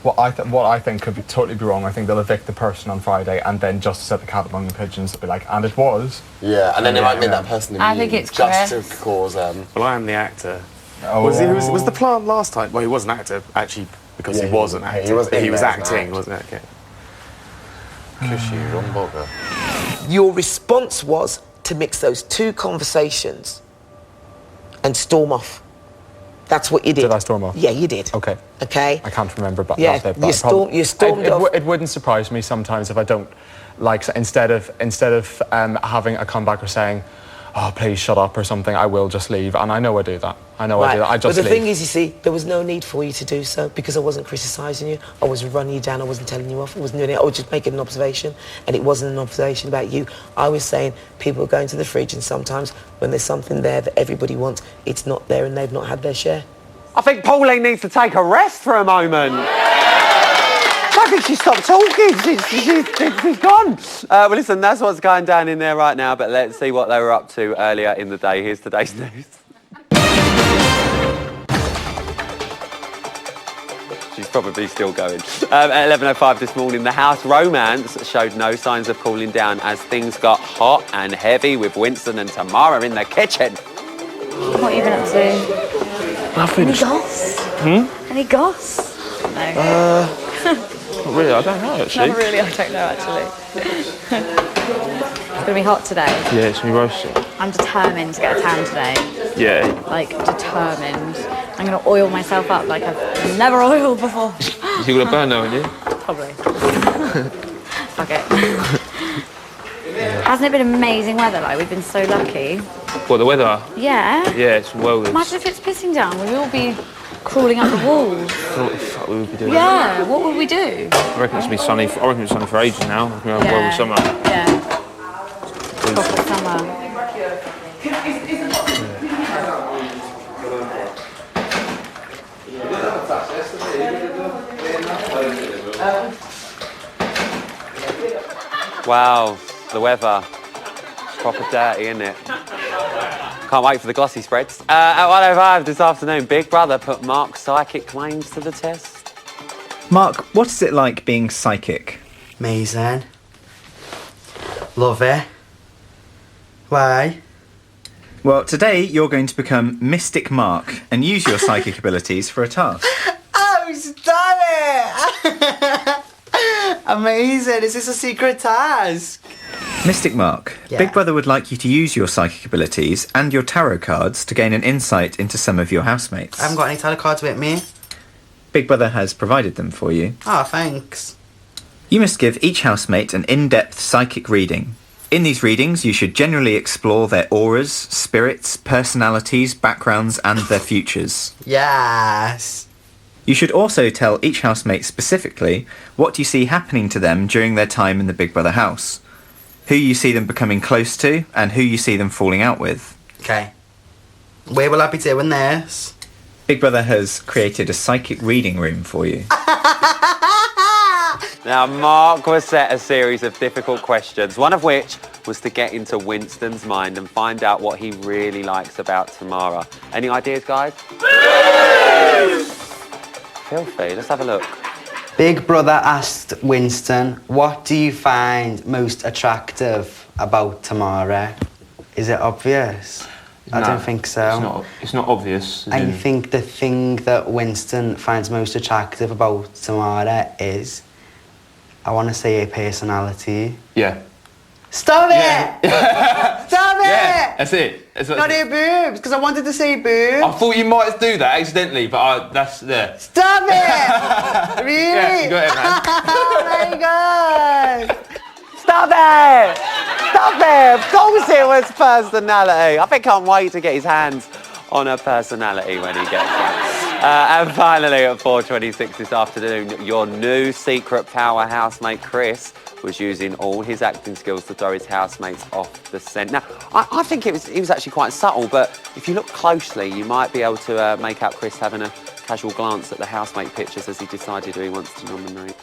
Speaker 20: What I think could be totally be wrong. I think they'll evict the person on Friday, and then just to set the cat among the pigeons, they'll be like, and it was.
Speaker 12: Yeah, and then they might make that person
Speaker 10: I think
Speaker 12: immune
Speaker 10: it's
Speaker 12: just
Speaker 10: Chris.
Speaker 12: to cause.
Speaker 22: Well, I am the actor.
Speaker 20: Oh,
Speaker 22: Was the plan last time? Well, he was an actor actually because
Speaker 12: Yeah,
Speaker 22: he was an actor.
Speaker 12: he was in
Speaker 22: he was
Speaker 12: there as an
Speaker 22: acting,
Speaker 12: actor.
Speaker 22: wasn't it? Okay.
Speaker 12: Cushy, Ron Bogger.
Speaker 13: Your response was to mix those two conversations and storm off. That's what you did.
Speaker 20: Did I storm off?
Speaker 13: Yeah, you did.
Speaker 20: Okay.
Speaker 13: Okay.
Speaker 20: I can't remember, but
Speaker 13: Yeah,
Speaker 20: last day, but
Speaker 13: you stormed off.
Speaker 20: It wouldn't surprise me sometimes if I don't, like, instead of having a comeback or saying, "Oh, please shut up" or something, I will just leave, and I know I do that. I do that. I just
Speaker 13: But the
Speaker 20: leave.
Speaker 13: thing is, you see, there was no need for you to do so because I wasn't criticising you. I wasn't running you down. I wasn't telling you off. I wasn't doing it. I was just making an observation, and it wasn't an observation about you. I was saying people are going to the fridge, and sometimes when there's something there that everybody wants, it's not there, and they've not had their share.
Speaker 1: I think Pauline needs to take a rest for a moment. I think she stopped talking. She's gone. Well, listen, that's what's going down in there right now, but let's see what they were up to earlier in the day. Here's today's news. She's probably still going. At 11:05 this morning, the house romance showed no signs of cooling down as things got hot and heavy with Winston and Tamara in the kitchen.
Speaker 14: What have you been up to?
Speaker 22: Nothing.
Speaker 14: Any goss? Any goss? No.
Speaker 22: Not really, I don't know actually.
Speaker 14: Not really, I don't know actually. It's going to be hot today.
Speaker 22: Yeah, it's me roasting.
Speaker 14: I'm determined to get a tan today.
Speaker 22: Yeah.
Speaker 14: Like, determined. I'm going to oil myself up like I've never oiled before.
Speaker 22: You got a burn though, haven't you?
Speaker 14: Probably. Fuck it. Hasn't it been amazing weather? Like, we've been so lucky.
Speaker 22: What, the weather?
Speaker 14: Yeah.
Speaker 22: Yeah, it's well good.
Speaker 14: Imagine if it's pissing down. We'd all be crawling up the walls.
Speaker 22: What the fuck we would be doing?
Speaker 14: Yeah, what would we do?
Speaker 22: I reckon it's gonna be sunny. I reckon it's sunny for ages now. I reckon we'll have well summer.
Speaker 14: Yeah. Proper summer.
Speaker 1: Wow, the weather. Proper dirty, isn't it? Can't wait for the glossy spreads. At 1:05 this afternoon, Big Brother put Mark's psychic claims to the test.
Speaker 23: Mark, what is it like being psychic?
Speaker 24: Amazing. Love it. Why?
Speaker 23: Well, today you're going to become Mystic Mark and use your psychic abilities for a task.
Speaker 24: Oh, stop it! Amazing. Is this a secret task?
Speaker 23: Mystic Mark,
Speaker 24: Yeah.
Speaker 23: Big Brother would like you to use your psychic abilities and your tarot cards to gain an insight into some of your housemates.
Speaker 24: I haven't got any tarot cards with me.
Speaker 23: Big Brother has provided them for you.
Speaker 24: Oh, thanks.
Speaker 23: You must give each housemate an in-depth psychic reading. In these readings, you should generally explore their auras, spirits, personalities, backgrounds, and their futures.
Speaker 24: Yes.
Speaker 23: You should also tell each housemate specifically what you see happening to them during their time in the Big Brother house, who you see them becoming close to, and who you see them falling out with.
Speaker 24: Okay. Where will I be doing this?
Speaker 23: Big Brother has created a psychic reading room for you.
Speaker 1: Now, Mark was set a series of difficult questions, one of which was to get into Winston's mind and find out what he really likes about Tamara. Any ideas, guys? Filthy. Let's have a look.
Speaker 24: Big Brother asked Winston, what do you find most attractive about Tamara? Is it obvious? I
Speaker 22: No,
Speaker 24: don't think so.
Speaker 22: It's not obvious. as
Speaker 24: I
Speaker 22: in-
Speaker 24: think the thing that Winston finds most attractive about Tamara is, I want to say her personality.
Speaker 22: Yeah.
Speaker 24: Stop it! Stop it!
Speaker 22: Yeah, that's it.
Speaker 24: Not her boobs, because I wanted to say boobs.
Speaker 22: I thought you might do that accidentally, but that's there.
Speaker 24: Stop it! Really?
Speaker 22: Yeah, you got it, man.
Speaker 24: Oh my god!
Speaker 1: Stop it! Stop it! Of course it was personality. I think I can't wait to get his hands on her personality when he gets back. And finally, at 4:26 this afternoon, your new secret power housemate, Chris, was using all his acting skills to throw his housemates off the scent. Now, I think it was actually quite subtle, but if you look closely, you might be able to make out Chris having a casual glance at the housemate pictures as he decided who he wants to nominate.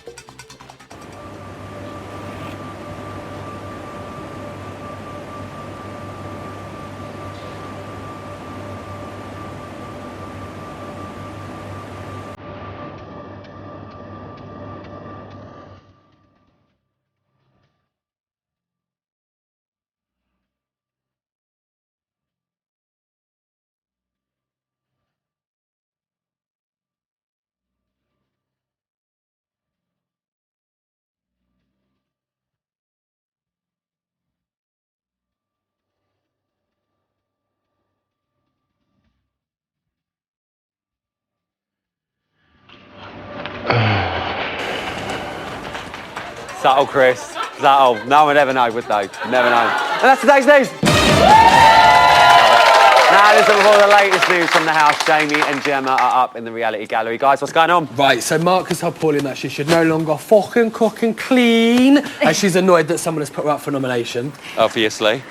Speaker 1: Subtle, Chris. Subtle. No one would ever know, would they? Never know. And that's today's news. Now, listen, with all the latest news from the house, Jamie and Gemma are up in the reality gallery. Guys, what's going on?
Speaker 3: Right, so Marcus told Pauline that she should no longer fucking cook and clean, and she's annoyed that someone has put her up for nomination.
Speaker 1: Obviously.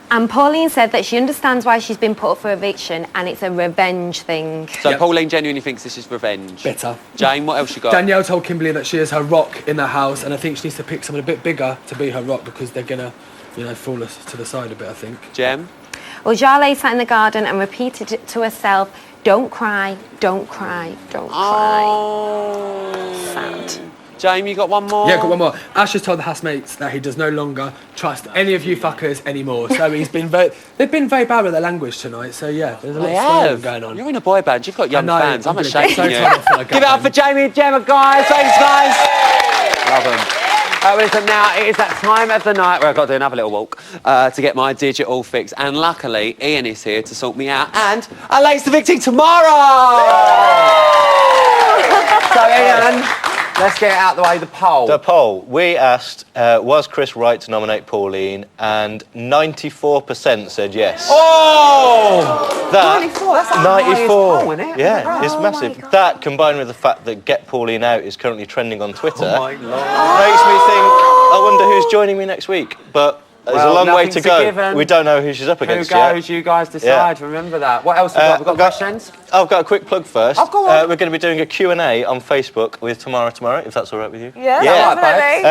Speaker 4: And Pauline said that she understands why she's been put up for eviction and it's a revenge thing.
Speaker 1: So Pauline genuinely thinks this is revenge.
Speaker 3: Bitter.
Speaker 1: Jane, what else you got?
Speaker 3: Danielle told Kimberly that she is her rock in the house, and I think she needs to pick someone a bit bigger to be her rock because they're gonna, fall us to the side a bit, I think.
Speaker 1: Jem?
Speaker 4: Well, Jarlath sat in the garden and repeated it to herself, don't cry, don't cry, don't cry. Sad.
Speaker 1: Jamie, you got one more?
Speaker 3: Yeah, got one more. Ash has told the housemates that he does no longer trust any of you fuckers anymore. So they've been very bad with their language tonight. So yeah, there's a lot of swearing going on.
Speaker 1: You're in a boy band. You've got young fans. I'm ashamed
Speaker 3: so
Speaker 1: of you.
Speaker 3: like
Speaker 1: Give it up for Jamie and Gemma, guys. Thanks, guys. Love them. Listen, now it is that time of the night where I've got to do another little walk to get my digital fix. And luckily, Ian is here to sort me out. And Alain's the victim tomorrow. So, Ian, let's get out the way, the poll.
Speaker 7: The poll. We asked, was Chris right to nominate Pauline? And 94% said yes.
Speaker 1: Oh!
Speaker 7: 94?
Speaker 1: That's the
Speaker 7: 94.
Speaker 1: highest poll, isn't it?
Speaker 7: Yeah, it's massive. That, combined with the fact that Get Pauline Out is currently trending on Twitter, makes me think, I wonder who's joining me next week. But there's a long way to go.
Speaker 1: Given.
Speaker 7: We don't know who she's up against
Speaker 1: yet. Who goes, you guys decide. Yeah. Remember that. What else have we got? We've got questions?
Speaker 7: I've got a quick plug first.
Speaker 1: I've got one.
Speaker 7: We're going to be doing a Q&A on Facebook with Tamara tomorrow, if that's all right with you.
Speaker 14: Yeah,
Speaker 1: definitely.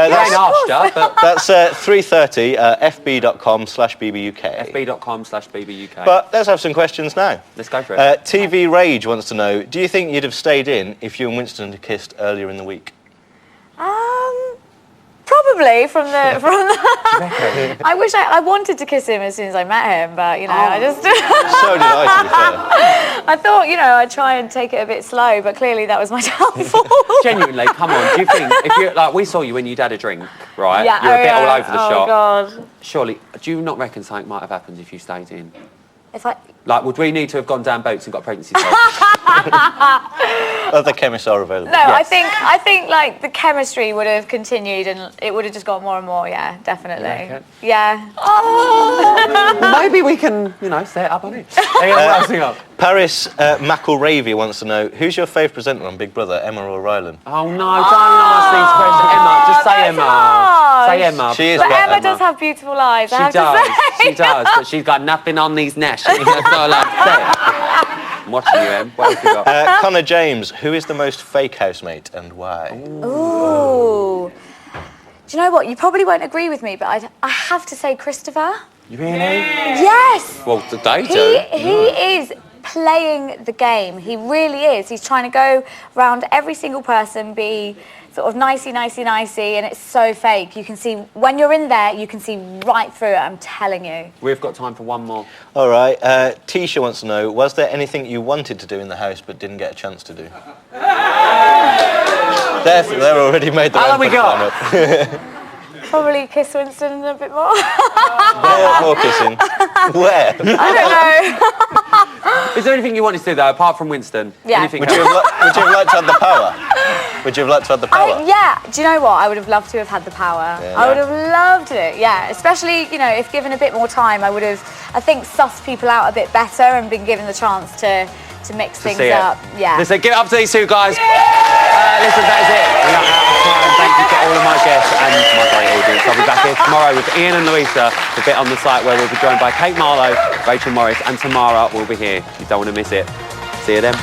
Speaker 7: That's 3:30, fb.com/bbuk.
Speaker 1: fb.com/bbuk.
Speaker 7: But let's have some questions now.
Speaker 1: Let's go for it.
Speaker 7: TV Rage wants to know, do you think you'd have stayed in if you and Winston had kissed earlier in the week?
Speaker 14: Probably from the. I wish I wanted to kiss him as soon as I met him, but I just.
Speaker 7: So did I, to be fair.
Speaker 14: I thought I'd try and take it a bit slow, but clearly that was my downfall.
Speaker 1: Genuinely, come on. Do you think if you we saw you when you'd had a drink, right?
Speaker 14: Yeah,
Speaker 1: You're a bit all over the shop.
Speaker 14: Oh God.
Speaker 1: Surely, do you not reckon something might have happened if you stayed in?
Speaker 14: If I.
Speaker 1: Would we need to have gone down boats and got a pregnancy test?
Speaker 7: Other chemists are available.
Speaker 14: No, yes. I think the chemistry would have continued and it would have just got more and more. Yeah, definitely. Yeah.
Speaker 1: Oh. Maybe we can, set it up on it. What else we got?
Speaker 7: Paris McElravy wants to know, who's your favourite presenter on Big Brother, Emma or Rylan?
Speaker 1: Oh no, don't ask these questions. Emma, just say Emma.
Speaker 14: Harsh.
Speaker 1: Say Emma.
Speaker 7: She is
Speaker 14: but Emma does have beautiful eyes.
Speaker 1: She does, but she's got nothing on these nash. That's not allowed to say. I'm watching you, Em. What else you got?
Speaker 7: Connor James, who is the most fake housemate and why?
Speaker 14: Ooh. Do you know what? You probably won't agree with me, but I have to say Christopher.
Speaker 1: Really?
Speaker 14: Yes.
Speaker 1: Well, they do.
Speaker 14: He is playing the game. He really is. He's trying to go around every single person, be sort of nicey, and it's so fake. You can see, when you're in there, you can see right through it, I'm telling you.
Speaker 1: We've got time for one more.
Speaker 7: All right. Tisha wants to know, was there anything you wanted to do in the house but didn't get a chance to do? They're already made the
Speaker 1: How long we got?
Speaker 14: Probably kiss Winston a bit more.
Speaker 7: More kissing. Where?
Speaker 14: I don't know.
Speaker 1: Is there anything you wanted to do, though, apart from Winston?
Speaker 14: Yeah.
Speaker 7: Would you have liked to have the power? Would you have liked to have the power?
Speaker 14: Yeah. Do you know what? I would have loved to have had the power.
Speaker 7: Yeah.
Speaker 14: I would have loved it. Yeah. Especially, if given a bit more time, I would have, I think, sussed people out a bit better and been given the chance to to mix
Speaker 1: to
Speaker 14: things
Speaker 1: see
Speaker 14: up.
Speaker 1: it.
Speaker 14: Yeah.
Speaker 1: Listen, give it up to these two guys. Listen, that is it. We are out of time. Thank you to all of my guests and my great audience. I'll be back here tomorrow with Ian and Louisa, the bit on the site where we'll be joined by Kate Marlowe, Rachel Morris, and Tamara will be here. You don't want to miss it. See you then.